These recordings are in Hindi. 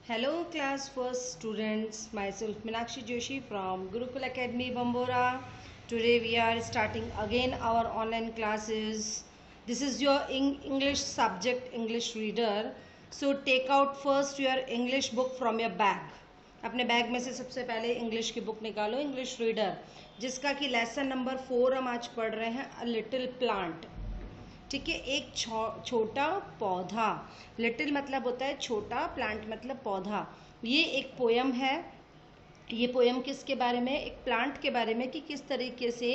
Hello class first students, myself Meenakshi Joshi from Gurukul Academy Bambora. Today we are starting again our online classes. This is your English subject, English reader. So take out first your English book from your bag. अपने बैग में से सबसे पहले इंग्लिश की बुक निकालो, इंग्लिश रीडर, जिसका कि लेसन नंबर 4 हम आज पढ़ रहे हैं, अ लिटिल प्लांट। ठीक है, एक छोटा पौधा। लिटिल मतलब होता है छोटा, प्लांट मतलब पौधा। ये एक पोयम है। ये पोयम किसके बारे में? एक प्लांट के बारे में, कि किस तरीके से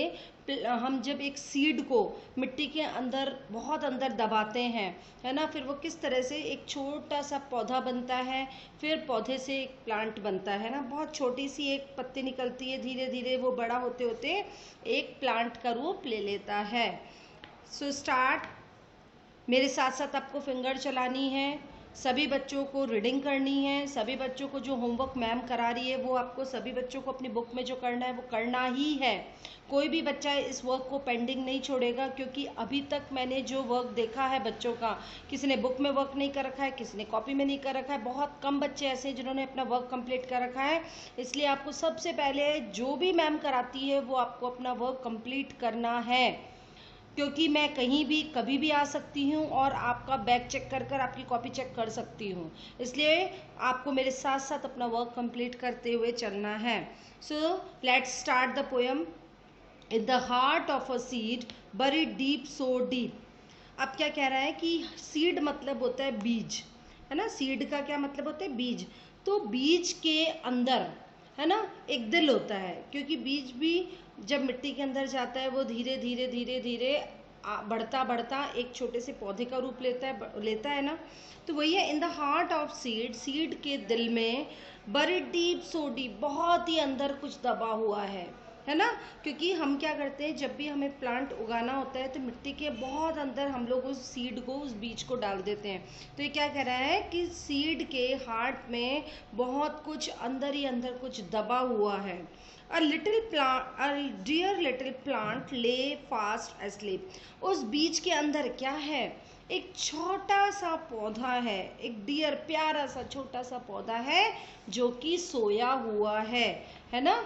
हम जब एक सीड को मिट्टी के अंदर बहुत अंदर दबाते हैं, है ना, फिर वो किस तरह से एक छोटा सा पौधा बनता है, फिर पौधे से एक प्लांट बनता है ना। बहुत छोटी सी एक पत्ती निकलती है, धीरे धीरे वो बड़ा होते होते एक प्लांट का रूप ले लेता है। So start. मेरे साथ साथ आपको फिंगर चलानी है, सभी बच्चों को रीडिंग करनी है, सभी बच्चों को जो होमवर्क मैम करा रही है वो आपको सभी बच्चों को अपनी बुक में जो करना है वो करना ही है। कोई भी बच्चा इस वर्क को पेंडिंग नहीं छोड़ेगा, क्योंकि अभी तक मैंने जो वर्क देखा है बच्चों का, किसी ने बुक में वर्क नहीं कर रखा है, किसी ने कॉपी में नहीं कर रखा है। बहुत कम बच्चे ऐसे हैं जिन्होंने अपना वर्क कंप्लीट कर रखा है। इसलिए आपको सबसे पहले जो भी मैम कराती है वो आपको अपना वर्क कंप्लीट करना है, क्योंकि मैं कहीं भी कभी भी आ सकती हूँ और आपका बैग चेक कर कर आपकी कॉपी चेक कर सकती हूँ। इसलिए आपको मेरे साथ साथ अपना वर्क कंप्लीट करते हुए चलना है। So let's start the poem. In the heart of a seed buried deep so deep. अब क्या कह रहा है कि सीड मतलब होता है बीज, है ना। सीड का क्या मतलब होता है? बीज। तो बीज के अंदर, है ना, एक दिल होता है, क्योंकि बीज भी जब मिट्टी के अंदर जाता है वो धीरे धीरे धीरे धीरे बढ़ता बढ़ता एक छोटे से पौधे का रूप लेता है ना। तो वही है, in the heart of seed, seed के दिल में, बरीड डीप सो डीप, बहुत ही अंदर कुछ दबा हुआ है ना। क्योंकि हम क्या करते हैं, जब भी हमें प्लांट उगाना होता है तो मिट्टी के बहुत अंदर हम लोग उस सीड को, उस बीज को डाल देते हैं। तो ये क्या कह रहा है कि सीड के हार्ट में बहुत कुछ अंदर ही अंदर कुछ दबा हुआ है। A little plant, a dear little plant lay fast asleep. उस बीज के अंदर क्या है? एक छोटा सा पौधा है, एक डियर प्यारा सा छोटा सा पौधा है जो कि सोया हुआ है ना।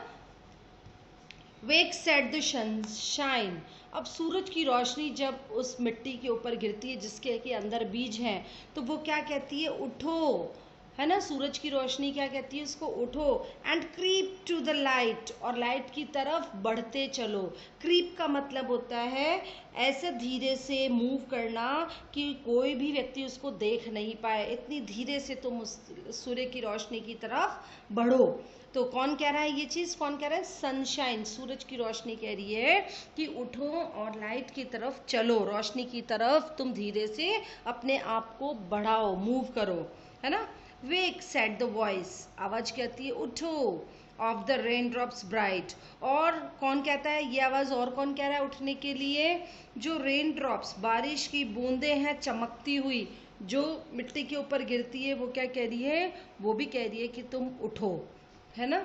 Wakes at the sunshine. अब सूरज की रोशनी जब उस मिट्टी के ऊपर गिरती है जिसके के अंदर बीज है, तो वो क्या कहती है? उठो, है ना। सूरज की रोशनी क्या कहती है? उसको उठो। And creep to the light, और लाइट की तरफ बढ़ते चलो। क्रीप का मतलब होता है ऐसे धीरे से मूव करना कि कोई भी व्यक्ति उसको देख नहीं पाए, इतनी धीरे से तुम उस सूर्य की रोशनी की तरफ बढ़ो। तो कौन कह रहा है ये चीज? कौन कह रहा है? सनशाइन, सूरज की रोशनी कह रही है कि उठो और लाइट की तरफ चलो, रोशनी की तरफ तुम धीरे से अपने आप को बढ़ाओ, मूव करो, है ना। वेक सेट द वॉइस, आवाज कहती है उठो। Of the rain drops bright, और कौन कहता है ये आवाज? और कौन कह रहा है उठने के लिए? जो रेन ड्रॉप्स, बारिश की बूंदे हैं चमकती हुई, जो मिट्टी के ऊपर गिरती है, वो क्या कह रही है? वो भी कह रही है कि तुम उठो, है ना।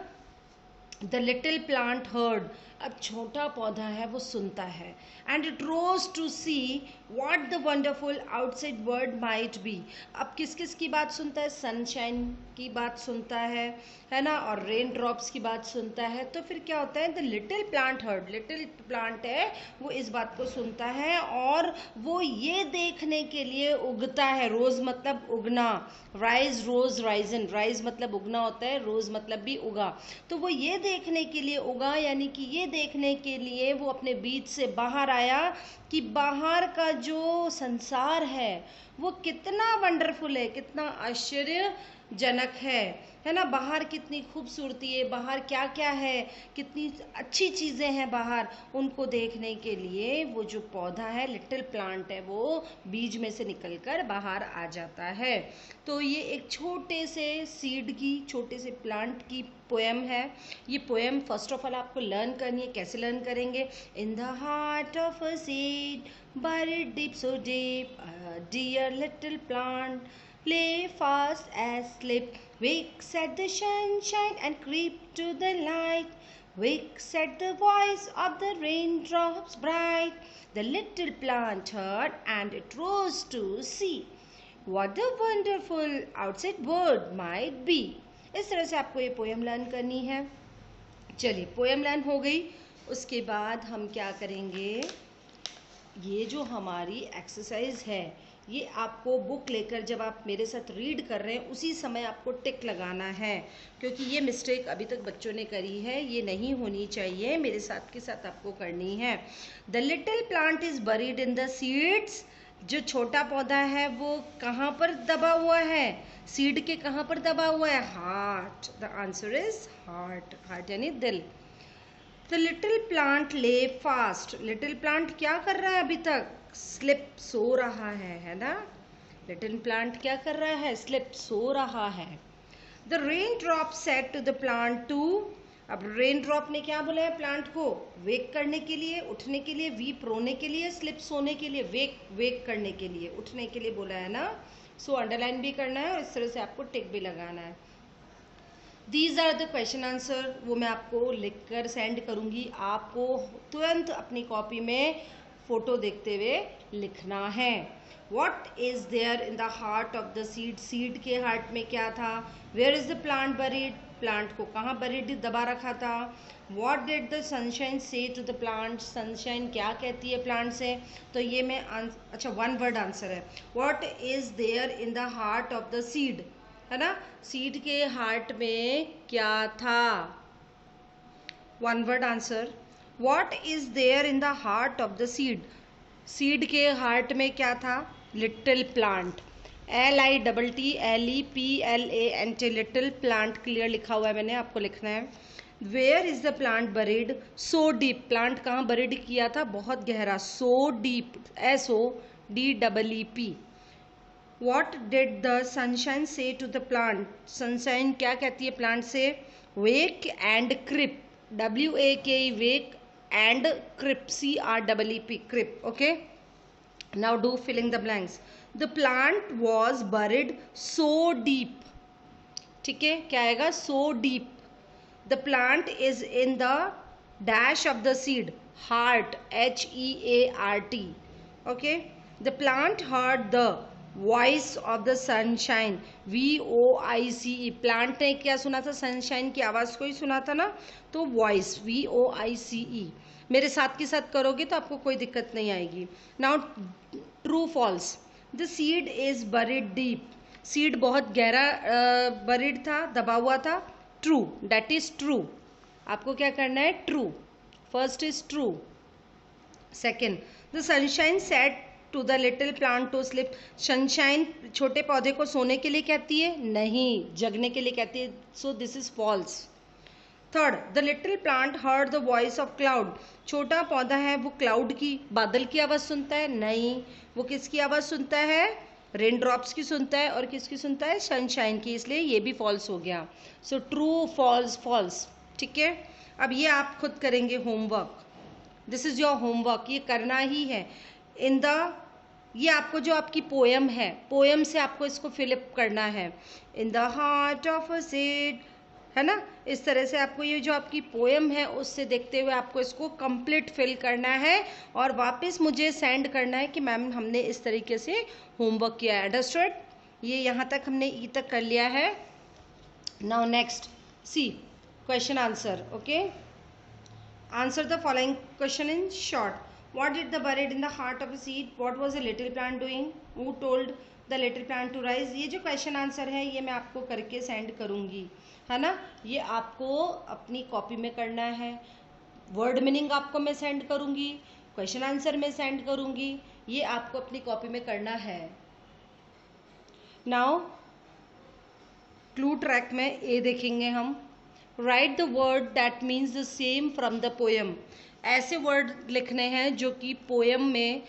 द लिटिल प्लांट हर्ड, अब छोटा पौधा है वो सुनता है। And it rose to see what the wonderful outside world might be. अब किस किस की बात सुनता है? सनशाइन की बात सुनता है ना, और रेन ड्रॉप्स की बात सुनता है। तो फिर क्या होता है? The little plant heard, little plant है वो इस बात को सुनता है, और वो ये देखने के लिए उगता है। रोज मतलब उगना, राइज रोज राइजन, राइज मतलब उगना होता है, रोज मतलब भी उगा। तो वो ये देखने के लिए उगा, यानी कि ये देखने के लिए वो अपने बीच से बाहर आया कि बाहर का जो संसार है वो कितना वंडरफुल है, कितना आश्चर्यजनक है ना। बाहर कितनी खूबसूरती है, बाहर क्या क्या है, कितनी अच्छी चीज़ें हैं बाहर, उनको देखने के लिए वो जो पौधा है, लिटिल प्लांट है, वो बीज में से निकलकर बाहर आ जाता है। तो ये एक छोटे से सीड की, छोटे से प्लांट की पोएम है। ये पोएम फर्स्ट ऑफ ऑल आपको लर्न करनी है। कैसे लर्न करेंगे? In the heart of a seed buried deep so deep, a dear little plant lay fast asleep. Wakes at the sunshine and creep to the light. Wakes at the voice of the raindrops bright. The little plant heard and it rose to see What a wonderful outside bird might be. इस तरह से आपको ये पोएम लर्न करनी है। चलिए पोएम लर्न हो गई, उसके बाद हम क्या करेंगे, ये जो हमारी एक्सरसाइज है ये आपको बुक लेकर जब आप मेरे साथ रीड कर रहे हैं उसी समय आपको टिक लगाना है, क्योंकि ये मिस्टेक अभी तक बच्चों ने करी है, ये नहीं होनी चाहिए, मेरे साथ के साथ आपको करनी है। The little plant is buried in the seeds. जो छोटा पौधा है वो कहाँ पर दबा हुआ है, सीड के कहाँ पर दबा हुआ है, heart. The answer is heart, heart यानी दिल। The little plant lay fast. Little plant क्या कर रहा है अभी तक, स्लिप, सो रहा है ना। लिटिल प्लांट क्या कर रहा है, स्लिप, सो रहा है। The rain drop said to the plant too. अब रेन ड्रॉप ने क्या बोला है प्लांट को, वेक करने के लिए, उठने के लिए, वीप रोने के लिए, स्लिप सोने के लिए, वेक करने के लिए, उठने के लिए बोला है ना। सो अंडरलाइन भी करना है और इस तरह से आपको टिक भी लगाना है। These are the question answer, वो मैं आपको लिखकर सेंड करूंगी, आपको तुरंत अपनी कॉपी में फोटो देखते हुए लिखना है। What is there in the heart of the seed? Seed के हार्ट में क्या था? Where is the plant buried? Plant को कहाँ buried दबा रखा था? What did the sunshine say to the plant? Sunshine क्या कहती है प्लांट से? तो ये मैं अच्छा वन वर्ड आंसर है। What is there in the heart of the seed? है ना, सीड के हार्ट में क्या था, one word answer. What is there in the heart of the seed? Seed के हार्ट में क्या था, little plant, LITTLEPLANT, little plant, clear लिखा हुआ है मैंने, आपको लिखना है। Where is the plant buried, so deep, plant कहाँ बरीड किया था, बहुत गहरा, so deep, SODEEP। What did the sunshine say to the plant? Sunshine क्या कहती है प्लांट से, wake and creep, WAKE, wake and creep, CREEP, creep, okay? Now do filling the blanks. The plant was buried so deep, ठीक है, क्या आएगा, so deep. The plant is in the dash of the seed, heart, HEART, okay? The plant heard the voice of the sunshine, VOICE, plant ने क्या सुना था, सनशाइन की आवाज़ को ही सुना था ना, तो वॉइस, VOICE। मेरे साथ के साथ करोगे तो आपको कोई दिक्कत नहीं आएगी। Now true false, the seed is buried deep, seed बहुत गहरा बरीड था, दबा हुआ था, ट्रू, दैट इज ट्रू, आपको क्या करना है, true, first is true. Second, the sunshine said to the little plant to sleep, sunshine छोटे पौधे को सोने के लिए कहती है, नहीं, जगने के लिए कहती है, so this is false. Third, the little plant heard the voice of cloud, छोटा पौधा है वो क्लाउड की, बादल की आवाज़ सुनता है, नहीं, वो किसकी आवाज़ सुनता है, रेन ड्रॉप्स की सुनता है, और किसकी सुनता है, सनशाइन की, इसलिए ये भी फॉल्स हो गया। सो ट्रू, फॉल्स, फॉल्स, ठीक है। अब ये आप खुद करेंगे homework, this is your homework, ये करना ही है। इन द, ये आपको जो आपकी पोएम है, पोएम से आपको इसको फिलअप करना है। In the heart of a seed, है ना, इस तरह से आपको ये जो आपकी पोएम है उससे देखते हुए आपको इसको कंप्लीट फिल करना है और वापस मुझे सेंड करना है कि मैम हमने इस तरीके से होमवर्क किया है, अंडरस्टूड। ये यहाँ तक हमने ई तक कर लिया है। Now next C question answer, okay. Answer the following question in short. What did the buried in the heart of a seed? What was a little plant doing? Who told the little plant to rise? ये जो क्वेश्चन आंसर है ये मैं आपको करके सेंड करूँगी, है ना, ये आपको अपनी कॉपी में करना है। वर्ड मीनिंग आपको मैं सेंड करूँगी, क्वेश्चन आंसर में सेंड करूँगी, ये आपको अपनी कॉपी में करना है। नाउ क्लू ट्रैक में ए देखेंगे हम। Right the word that means the same from the poem, ऐसे वर्ड लिखने हैं जो कि पोएम में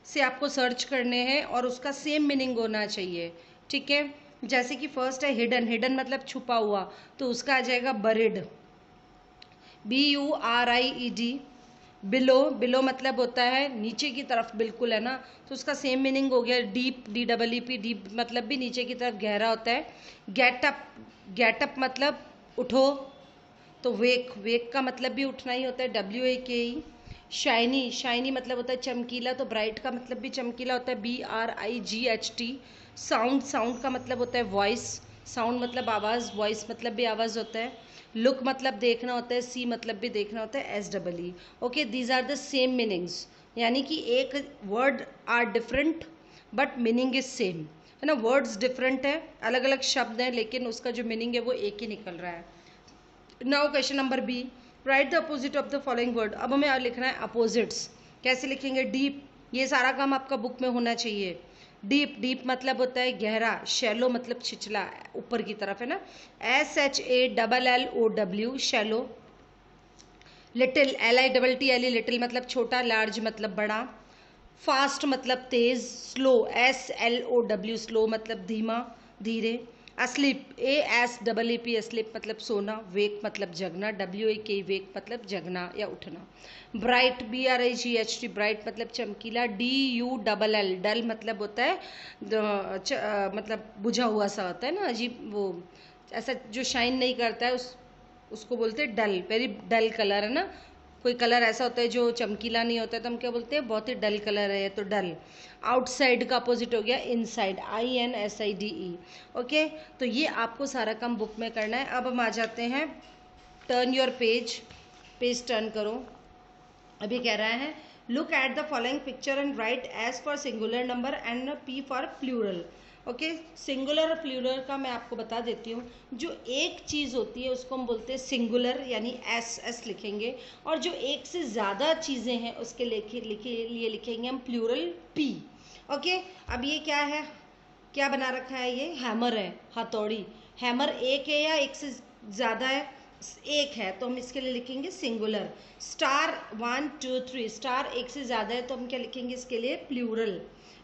से आपको सर्च करने हैं और उसका सेम मीनिंग होना चाहिए, ठीक है। जैसे कि फर्स्ट है हिडन, हिडन मतलब छुपा हुआ, तो उसका आ जाएगा बरिड, BURIED। बिलो, बिलो मतलब होता है नीचे की तरफ बिल्कुल, है ना, तो उसका सेम मीनिंग हो गया। डीप, DEEP, डीप मतलब भी नीचे की तरफ गहरा होता है। गेटअप, गेटअप मतलब उठो, तो वेक, वेक का मतलब भी उठना ही होता है, WAKE। शाइनी, शाइनी मतलब होता है चमकीला, तो ब्राइट का मतलब भी चमकीला होता है, BRIGHT। साउंड, साउंड का मतलब होता है वॉइस, साउंड मतलब आवाज़, वॉइस मतलब भी आवाज़ होता है। लुक मतलब देखना होता है, सी मतलब भी देखना होता है, S double E. Okay, these are the same meanings, यानी कि एक word are different but meaning is same, है ना। वर्ड्स डिफरेंट है, अलग अलग शब्द हैं, लेकिन उसका जो मीनिंग है वो एक ही निकल रहा है। Now question number B, write the opposite of the following word. अब हमें लिखना है अपोजिट्स। कैसे लिखेंगे? डीप, ये सारा काम आपका बुक में होना चाहिए। डीप, डीप मतलब होता है गहरा, शैलो मतलब छिछला, ऊपर की तरफ, है ना। SHALLLOW, shallow. Little, LITTLE, little मतलब छोटा, लार्ज मतलब बड़ा। फास्ट मतलब तेज, स्लो, SLOW, स्लो मतलब धीमा, धीरे। अस्लीप, ASEEP, अस्लीप मतलब सोना। वेक मतलब जगना, WAK, वेक मतलब जगना या उठना। ब्राइट, BRIGHT, ब्राइट मतलब चमकीला। DULL, डल मतलब होता है मतलब बुझा हुआ सा होता है ना, अजीब, वो ऐसा जो शाइन नहीं करता है, उसको बोलते हैं डल, वेरी डल कलर, है ना। कोई कलर ऐसा होता है जो चमकीला नहीं होता है तो हम क्या बोलते हैं? बहुत ही डल कलर है तो डल। आउटसाइड का अपोजिट हो गया इनसाइड, INSIDE। ओके, तो ये आपको सारा काम बुक में करना है। अब हम आ जाते हैं, turn your page, page turn करो। अभी कह रहा है look at the following picture and write S for singular number and P for plural. Okay, singular और प्लूरल का मैं आपको बता देती हूँ। जो एक चीज़ होती है उसको हम बोलते हैं सिंगुलर, यानी एस लिखेंगे, और जो एक से ज़्यादा चीज़ें हैं उसके लिए लिखेंगे हम प्लूरल P। ओके, अब ये क्या है, क्या बना रखा है? ये हैमर है, हथौड़ी। हैमर एक है या एक से ज़्यादा है? एक है, तो हम इसके लिए लिखेंगे सिंगुलर। स्टार 1 2 3, स्टार एक से ज़्यादा है तो हम क्या लिखेंगे इसके लिए? प्लूरल।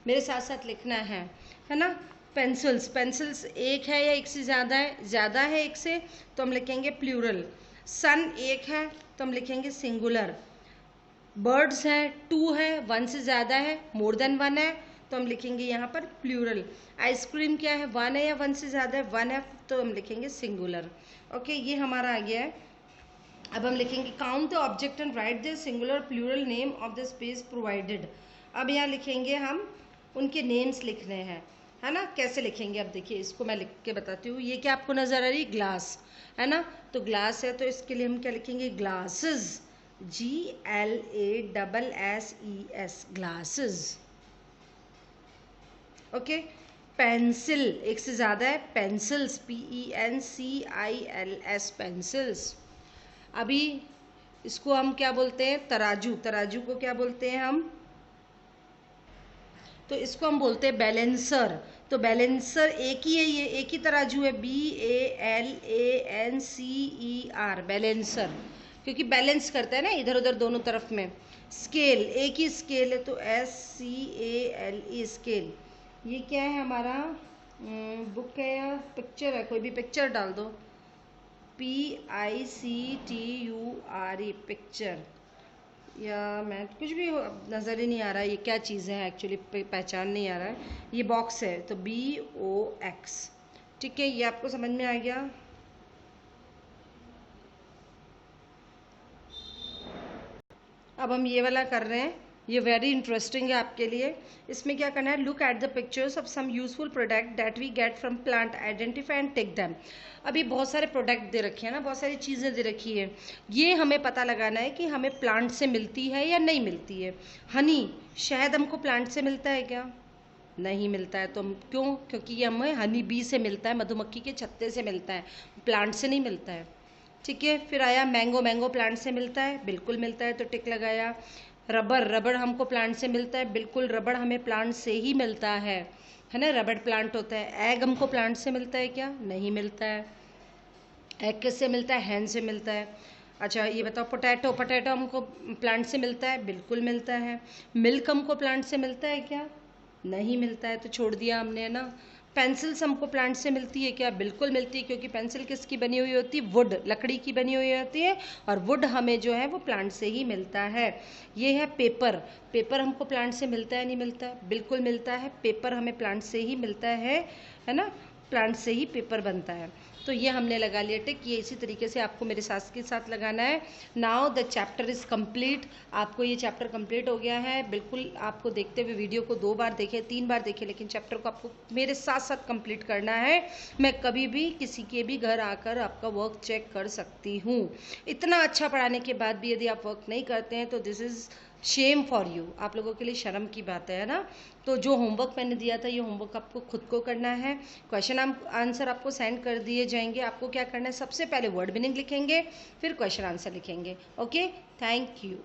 मेरे साथ साथ लिखना है ना। पेंसिल्स, पेंसिल्स एक है या एक से ज़्यादा है? ज़्यादा है एक से, तो हम लिखेंगे प्लूरल। सन एक है तो हम लिखेंगे सिंगुलर। बर्ड्स हैं 2 है, 1 से ज़्यादा है, मोर देन 1 है, तो हम लिखेंगे यहाँ पर प्लूरल। आइसक्रीम क्या है? 1 है या 1 से ज़्यादा है? 1 है, तो हम लिखेंगे सिंगुलर। ओके, ये हमारा आ गया है। अब हम लिखेंगे count the object and write the singular plural name of the space provided. अब यहाँ लिखेंगे हम, उनके नेम्स लिखने हैं, है ना। कैसे लिखेंगे? अब देखिए, इसको मैं लिख के बताती हूँ। ये क्या आपको नज़र आ रही? ग्लास, है ना। तो ग्लास है तो इसके लिए हम क्या लिखेंगे? Glasses, GLASSES, glasses. Okay, pencil एक से ज़्यादा है, पेंसिल्स, PENCILS, पेंसिल्स। अभी इसको हम क्या बोलते हैं? तराजू, तराजू को क्या बोलते हैं हम? तो इसको हम बोलते हैं बैलेंसर। तो बैलेंसर एक ही है, ये एक ही तराजू है, BALANCER, बैलेंसर, क्योंकि बैलेंस करता है ना इधर उधर दोनों तरफ में। स्केल, एक ही स्केल है तो SCALE, स्केल। ये क्या है हमारा? बुक है या पिक्चर है? कोई भी पिक्चर डाल दो, PICTURE, पिक्चर, या मैं कुछ भी नज़र ही नहीं आ रहा है ये क्या चीज़ है, एक्चुअली पहचान नहीं आ रहा है। ये बॉक्स है तो BOX। ठीक है, ये आपको समझ में आ गया। अब हम ये वाला कर रहे हैं, ये वेरी इंटरेस्टिंग है आपके लिए। इसमें क्या करना है? Look at the pictures of some useful product that we get from plant, identify and take them. अभी बहुत सारे प्रोडक्ट दे रखे हैं ना, बहुत सारी चीज़ें दे रखी है, ये हमें पता लगाना है कि हमें प्लांट से मिलती है या नहीं मिलती है। हनी, शहद हमको प्लांट से मिलता है क्या? नहीं मिलता है। तो हम क्यों? क्योंकि ये हमें हनी बी से मिलता है, मधुमक्खी के छत्ते से मिलता है, प्लांट से नहीं मिलता है। ठीक है, फिर आया मैंगो, मैंगो प्लांट से मिलता है, बिल्कुल मिलता है, तो टिक लगाया। रबर, रबर हमको प्लांट से मिलता है, बिल्कुल रबर हमें प्लांट से ही मिलता है ना, रबर प्लांट होता है। एग हमको प्लांट से मिलता है क्या? नहीं मिलता है। एग किससे मिलता है? हैन से मिलता है। अच्छा ये बताओ, पोटैटो, पोटैटो हमको प्लांट से मिलता है, बिल्कुल मिलता है। मिल्क हमको प्लांट से मिलता है क्या? नहीं मिलता है, तो छोड़ दिया हमने, है ना। पेंसिल्स हमको प्लांट से मिलती है क्या? बिल्कुल मिलती है, क्योंकि पेंसिल किसकी बनी हुई होती है? वुड, लकड़ी की बनी हुई होती है, और वुड हमें जो है वो प्लांट से ही मिलता है। ये है पेपर, पेपर हमको प्लांट से मिलता है नहीं मिलता है? बिल्कुल मिलता है, पेपर हमें प्लांट से ही मिलता है ना। प्लांट से ही पेपर बनता है। तो ये हमने लगा लिया टिक। ये इसी तरीके से आपको मेरे साथ के साथ लगाना है। Now the chapter is complete. आपको ये चैप्टर कंप्लीट हो गया है। बिल्कुल आपको देखते हुए वीडियो को 2 बार देखें, 3 बार देखें, लेकिन चैप्टर को आपको मेरे साथ साथ कंप्लीट करना है। मैं कभी भी किसी के भी घर आकर आपका वर्क चेक कर सकती हूँ। इतना अच्छा पढ़ाने के बाद भी यदि आप वर्क नहीं करते हैं तो this is Shem for you. आप लोगों के लिए शर्म की बात है ना। तो जो होमवर्क मैंने दिया था, ये होमवर्क आपको खुद को करना है। क्वेश्चन आंसर आपको सेंड कर दिए जाएंगे। आपको क्या करना है, सबसे पहले वर्ड मीनिंग लिखेंगे, फिर क्वेश्चन आंसर लिखेंगे। Okay, thank you.